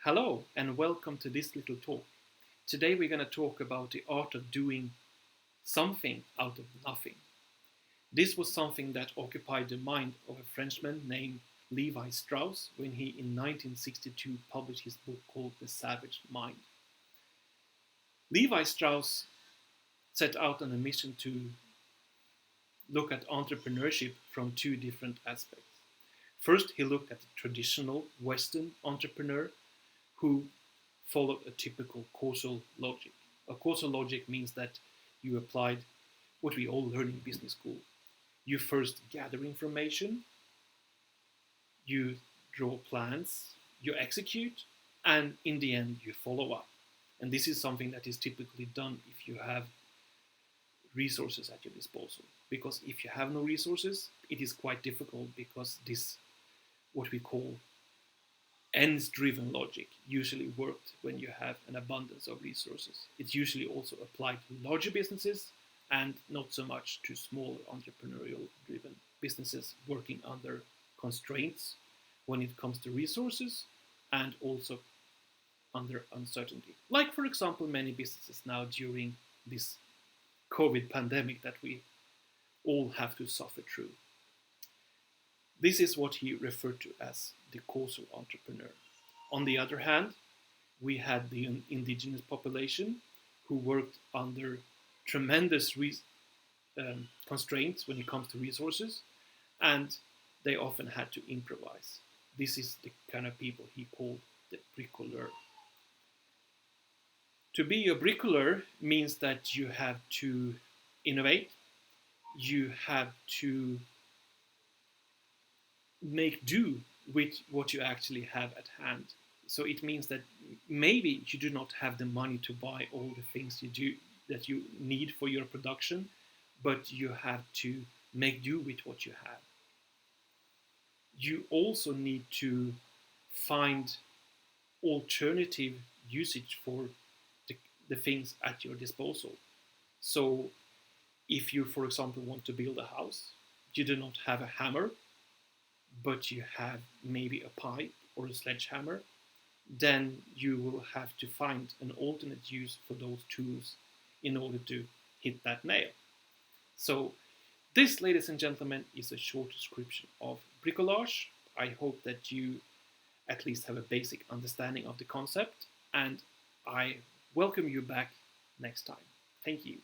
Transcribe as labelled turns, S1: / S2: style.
S1: Hello and welcome to this little talk. Today we're going to talk about the art of doing something out of nothing. This was something that occupied the mind of a Frenchman named Levi-Strauss when he in 1962 published his book called The Savage Mind. Levi-Strauss set out on a mission to look at entrepreneurship from two different aspects. First, he looked at the traditional Western entrepreneur who followed a typical causal logic. A causal logic means that you applied what we all learn in business school. You first gather information, you draw plans, you execute, and in the end you follow up. And this is something that is typically done if you have resources at your disposal. Because if you have no resources, it is quite difficult because this, what we call ends-driven logic, usually worked when you have an abundance of resources. It's usually also applied to larger businesses and not so much to smaller entrepreneurial-driven businesses working under constraints when it comes to resources and also under uncertainty. Like, for example, many businesses now during this COVID pandemic that we all have to suffer through. This is what he referred to as the causal entrepreneur. On the other hand, we had the indigenous population who worked under tremendous constraints when it comes to resources, and they often had to improvise. This is the kind of people he called the bricoleur. To be a bricoleur means that you have to innovate, you have to make do with what you actually have at hand. So it means that maybe you do not have the money to buy all the things that you need for your production, but you have to make do with what you have. You also need to find alternative usage for the things at your disposal. So if you, for example, want to build a house, you do not have a hammer, but you have maybe a pipe or a sledgehammer, then you will have to find an alternate use for those tools in order to hit that nail. So this, ladies and gentlemen, is a short description of bricolage. I hope that you at least have a basic understanding of the concept, and I welcome you back next time. Thank you.